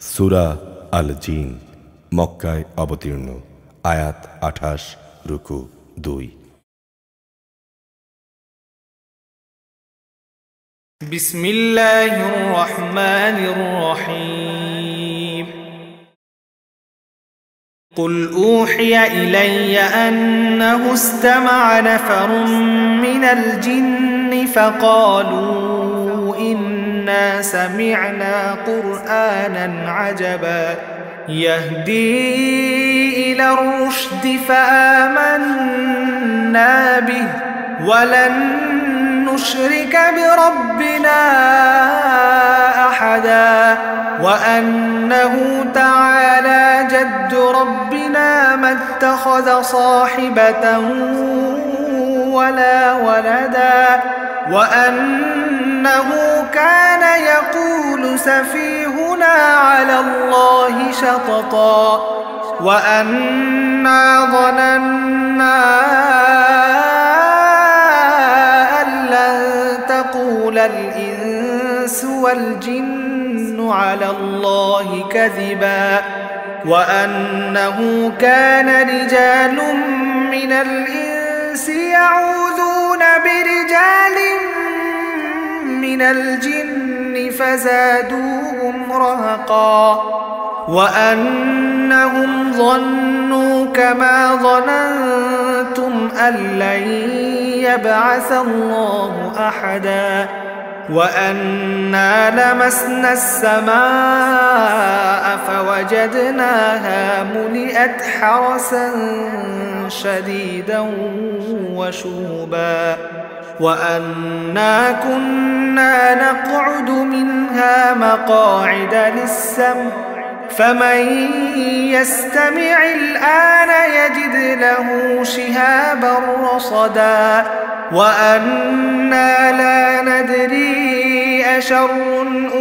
সূরা আল জিন মক্কায় অবতীর্ণ। আয়াত 28, রুকু 2। বিসমিল্লাহির রহমানির রহিম। قل أوحي إلي أنه استمع نفر من الجن فقالوا إنا سمعنا قرآنا عجبا يهدي إلى الرشد فآمنا به ولن نشرك بربنا أحدا وأنه تعالى جد ربنا ما اتخذ صاحبة ولا ولدا وأنه كان يقول سفيهنا على الله شططا وأنا ظننا أن لن تقول الإنس والجن على الله كذبا وأنه كان رجال من الإنس يعوذون برجال من الجن فزادوهم رهقا وأنهم ظنوا كما ظننتم أن لن يبعث الله أحدا وأنا لمسنا السماء فوجدناها ملئت حرسا شديدا وشهبا وأنا كنا نقعد منها مقاعد للسمع فمن يستمع الآن يجد له شهابا رصدا وأنا لا ندري أشر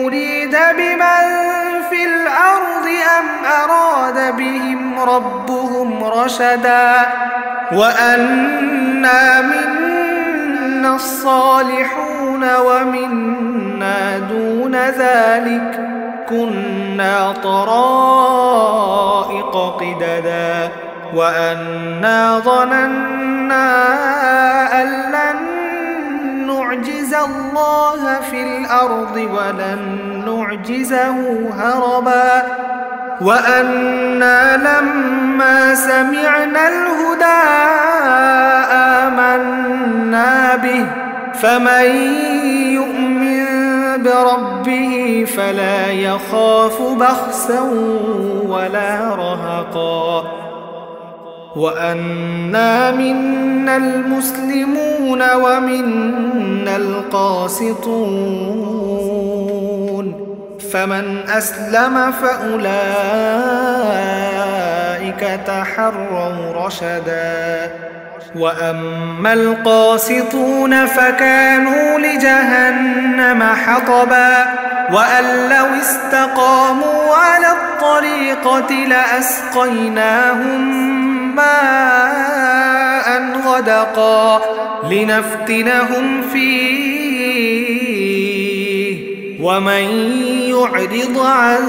أريد بمن في الأرض أم أراد بهم ربهم رشدا وأنا منا الصالحون ومنا دون ذلك كنا طرائق قددا وأنا ظننا أن لن نعجز الله في الأرض ولن نعجزه هربا وأنا لما سمعنا الهدى آمنا به فمن يؤمن بربه فلا يخاف بخسا ولا رهقا وأنا منا المسلمون ومنا القاسطون فمن أسلم فأولئك تحروا رشدا وأما القاسطون فكانوا لجهنم حطبا وأن لو استقاموا على الطريقة لأسقيناهم ماء غدقا لنفتنهم فيه ومن يعرض عن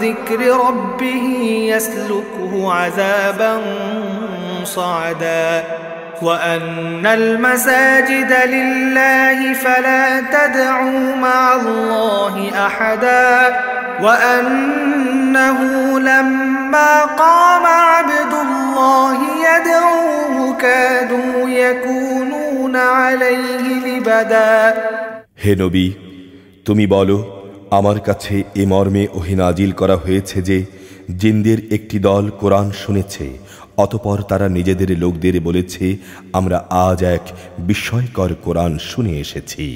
ذكر ربه يسلكه عذابا صعدا وأن المساجد لله فلا تدعوا مع الله أحدا وأنه لما قام عبد الله يدعوه كادوا يكونون عليه لبدا হে নবী, তুমি বলো, আমার কাছে এ মর্মে ওহী নাজিল করা হয়েছে যে জিনদের একটি দল কোরআন শুনেছে, অতঃপর তারা নিজেদের লোকদের বলেছে, আমরা আজ এক বিস্ময়কর কোরআন শুনে এসেছি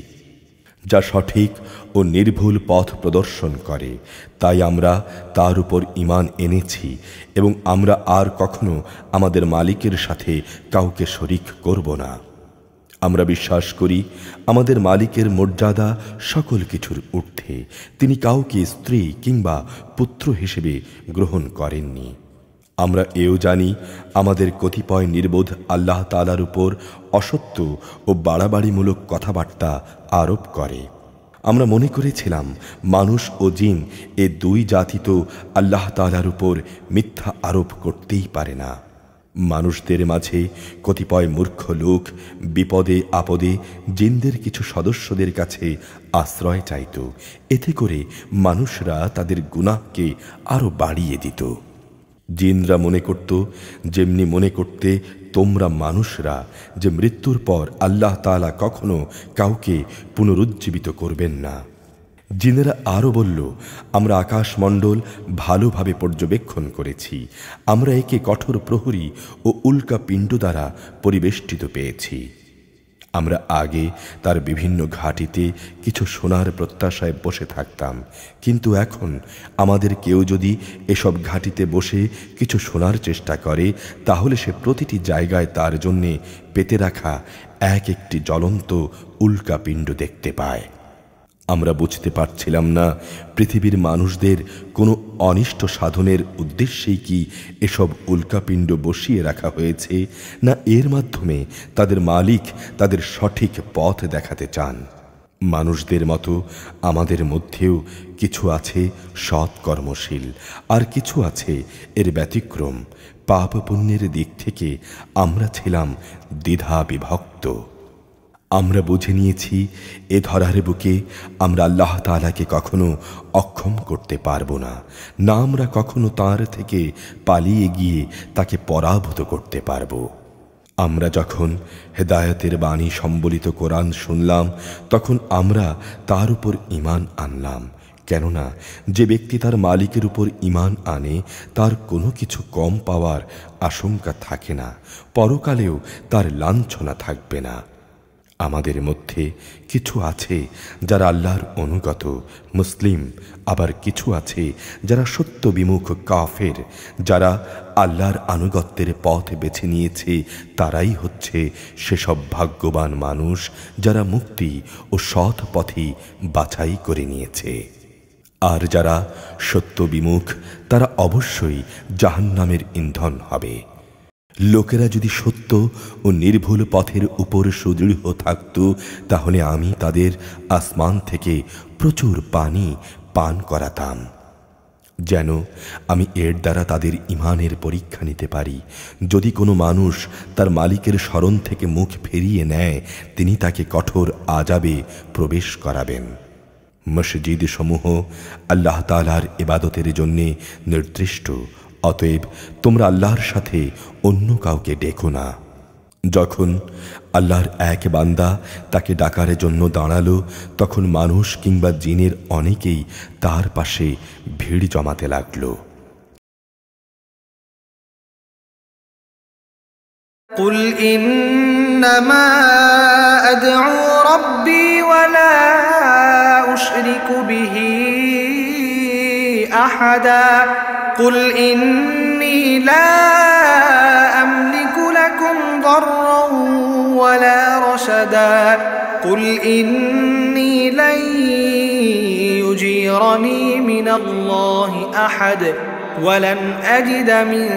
যা সঠিক ও নির্ভুল পথ প্রদর্শন করে, তাই আমরা তার উপর ঈমান এনেছি এবং আমরা আর কখনো আমাদের মালিকের সাথে কাউকে শরীক করব না। আমরা বিশ্বাস করি আমাদের মালিকের মর্যাদা সকল কিছুর ঊর্ধ্বে, তিনি কাউকে স্ত্রী কিংবা পুত্র হিসেবে গ্রহণ করেননি। আমরা এও জানি আমাদের কতিপয় নির্বোধ আল্লাহ তাআলার উপর অসত্য ও বাড়াবাড়িমূলক কথাবার্তা আরোপ করে। আমরা মনে করেছিলাম মানুষ ও জিন এ দুই জাতি তো আল্লাহ তাআলার উপর মিথ্যা আরোপ করতেই পারে না। মানুষদের মাঝে কতিপয় মূর্খ লোক বিপদে আপদে জিনদের কিছু সদস্যদের কাছে আশ্রয় চাইত, এতে করে মানুষরা তাদের গুনাহকে আরো বাড়িয়ে দিত। জিনরা মনে করত, যেমনি মনে করতে তোমরা মানুষরা, যে মৃত্যুর পর আল্লাহ তাআলা কখনো কাউকে পুনরুজ্জীবিত করবেন না। জিনেরা আরো বলল, আমরা আকাশমণ্ডল ভালোভাবে পর্যবেক্ষণ করেছি, আমরা একে কঠোর প্রহরী ও উল্কা পিণ্ড দ্বারা পরিবেষ্টিত পেয়েছি। আমরা আগে তার বিভিন্ন ঘাটিতে কিছু সোনার প্রত্যাশায় বসে থাকতাম, কিন্তু এখন আমাদের কেউ যদি এসব ঘাটিতে বসে কিছু শোনার চেষ্টা করে, তাহলে সে প্রতিটি জায়গায় তার জন্যে পেতে রাখা এক একটি জ্বলন্ত উল্কাপিণ্ড দেখতে পায়। আমরা বুঝতে পারছিলাম না পৃথিবীর মানুষদের কোনো অনিষ্ট সাধনের উদ্দেশ্যেই কি এসব উল্কাপিণ্ড বসিয়ে রাখা হয়েছে, না এর মাধ্যমে তাদের মালিক তাদের সঠিক পথ দেখাতে চান। মানুষদের মতো আমাদের মধ্যেও কিছু আছে সৎ কর্মশীল, আর কিছু আছে এর ব্যতিক্রম। পাপ পুণ্যের দিক থেকে আমরা ছিলাম দ্বিধা বিভক্ত। আমরা বুঝে নিয়েছি এ ধরার বুকে আমরা আল্লাহ তাআলাকে কখনো অক্ষম করতে পারবো না, না আমরা কখনো তার থেকে পালিয়ে গিয়ে তাকে পরাভূত করতে পারবো। আমরা যখন হেদায়েতের বাণী সম্বলিত কোরআন শুনলাম, তখন আমরা তার উপর ঈমান আনলাম। কেননা যে ব্যক্তি তার মালিকের উপর ঈমান আনে, তার কোনো কিছু কম পাওয়ার আশঙ্কা থাকে না, পরকালেও তার লাঞ্ছনা থাকবে না। আমাদের মধ্যে কিছু আছে যারা আল্লাহর অনুগত মুসলিম, আবার কিছু আছে যারা সত্য বিমুখ কাফের। যারা আল্লাহর আনুগত্যের পথ বেছে নিয়েছে, তারাই হচ্ছে সেসব ভাগ্যবান মানুষ যারা মুক্তি ও সৎ পথই বাছাই করে নিয়েছে। আর যারা সত্য বিমুখ, তারা অবশ্যই জাহান্নামের ইন্ধন হবে। লোকেরা যদি সত্য ও নির্ভুল পথের উপর সুদৃঢ় থাকত, তাহলে আমি তাদের আসমান থেকে প্রচুর পানি পান করাতাম, যেন আমি এর দ্বারা তাদের ঈমানের পরীক্ষা নিতে পারি। যদি কোনো মানুষ তার মালিকের স্মরণ থেকে মুখ ফিরিয়ে নেয়, তিনি তাকে কঠোর আযাবে প্রবেশ করাবেন। মসজিদ সমূহ আল্লাহ তাআলার ইবাদতের জন্যে নির্দিষ্ট, অতএব তোমরা আল্লাহর সাথে অন্য কাউকে ডেকো না। যখন আল্লাহর এক বান্দা তাকে ডাকার জন্য দাঁড়ালো, তখন মানুষ কিংবা জিনের অনেকেই তার পাশে ভিড় জমাতে লাগলো। কুল ইন্নামা আদউ রাব্বি ওয়া লা উশরিকু বিহি আহাদা কুল ইন্নী লা আমলিকু লাকুম দাররান ওয়া লা রাশাদা কুল ইন্নী লান ইউজিরানি মিনাল্লাহি আহাদ ওয়া লান আজিদা মিন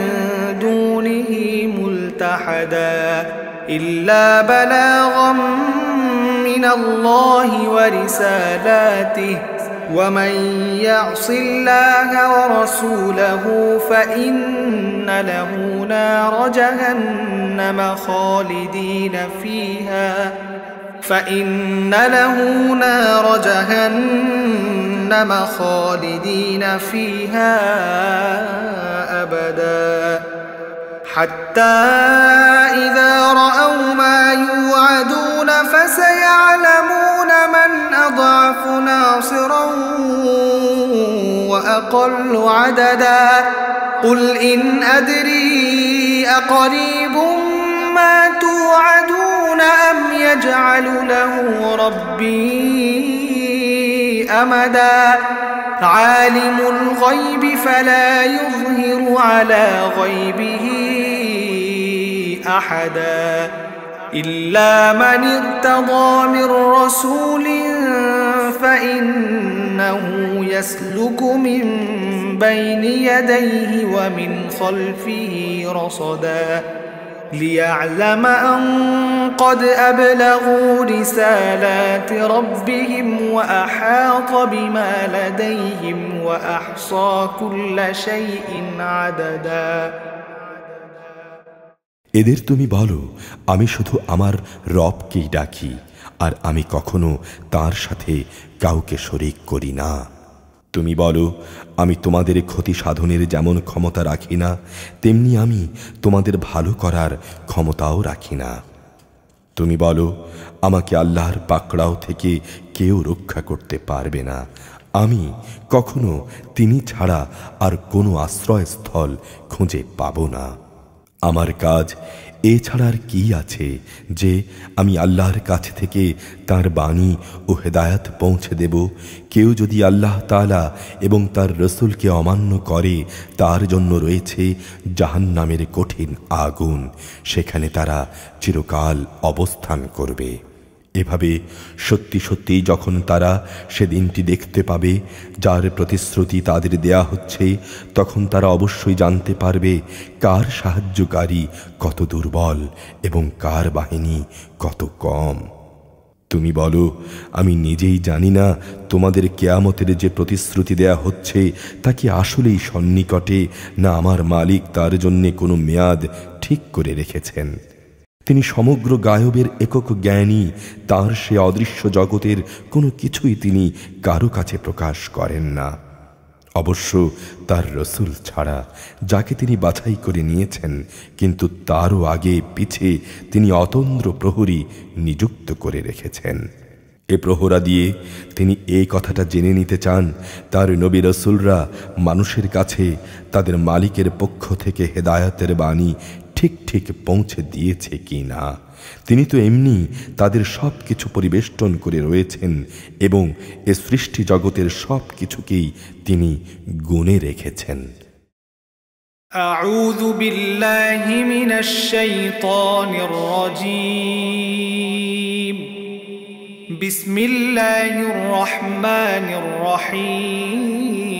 দূনিহি মুলতাহাদা ইল্লা বালাগাম মিনাল্লাহি ওয়া রিসালাতিহি ومن يعص الله ورسوله فإن له نار جهنم خالدين فيها أبدا حتى إذا رأوا ما يوعدون فسيعلمون من أضعف ناصرا وأقل عددا قل إن أدري أقريب ما توعدون أم يجعل له ربي أمدا عالم الغيب فلا يظهر على غيبه أحدا إلا من ارتضى من رسول فإنه يسلك من بين يديه ومن خلفه رصدا ليعلم أن قد أبلغوا رسالات ربهم وأحاط بما لديهم وأحصى كل شيء عددا এদের তুমি বলো, আমি শুধু আমার রবকেই ডাকি, আর আমি কখনো তার সাথে কাউকে শরীক করি না। তুমি বলো, আমি তোমাদের ক্ষতি সাধনের যেমন ক্ষমতা রাখি না, তেমনি আমি তোমাদের ভালো করার ক্ষমতাও রাখি না। তুমি বলো, আমাকে আল্লাহর পাকড়াও থেকে কেউ রক্ষা করতে পারবে না। আমি কখনো তিনি ছাড়া আর কোনো আশ্রয়স্থল খুঁজে পাব না। আমার কাজ এছাড়া আর কি আছে যে আমি আল্লাহর কাছ থেকে তার বাণী ও হেদায়াত পৌঁছে দেব। কেউ যদি আল্লাহ তাআলা এবং তার রসুলকে অমান্য করে, তার জন্য রয়েছে জাহান্নামের কঠিন আগুন, সেখানে তারা চিরকাল অবস্থান করবে। এভাবে সত্যি সত্যি যখন তারা সেদিনটি দেখতে পাবে যার প্রতিশ্রুতি তাদের দেয়া হচ্ছে, তখন তারা অবশ্যই জানতে পারবে কার সাহায্যকারী কত দুর্বল এবং কার বাহিনী কত কম। তুমি বলো, আমি নিজেই জানি না তোমাদের কিয়ামতের যে প্রতিশ্রুতি দেয়া হচ্ছে তা কি আসলেই সন্নিকটে, না আমার মালিক তার জন্যে কোনো মেয়াদ ঠিক করে রেখেছেন। তিনি সমগ্র গায়বের একক জ্ঞানী, তার সে অদৃশ্য জগতের কোনো কিছুই তিনি কারো কাছে প্রকাশ করেন না, অবশ্য তার রসুল ছাড়া, যাকে তিনি বাছাই করে নিয়েছেন, কিন্তু তারও আগে পিছে তিনি অতন্দ্র প্রহরী নিযুক্ত করে রেখেছেন। এ প্রহরা দিয়ে তিনি এই কথাটা জেনে নিতে চান তার নবী রসুলরা মানুষের কাছে তাদের মালিকের পক্ষ থেকে হেদায়াতের বাণী ঠিক ঠিক পৌঁছে দিয়েছে কি না। তিনি তো এমনি তাদের সব কিছু পরিবেষ্টন করে রয়েছেন এবং এ সৃষ্টি জগতের সব কিছুকেই তিনি গুণে রেখেছেন। আউযু বিল্লাহি মিনাশ শাইতানির রাজীম। বিসমিল্লাহির রহমানির রহিম।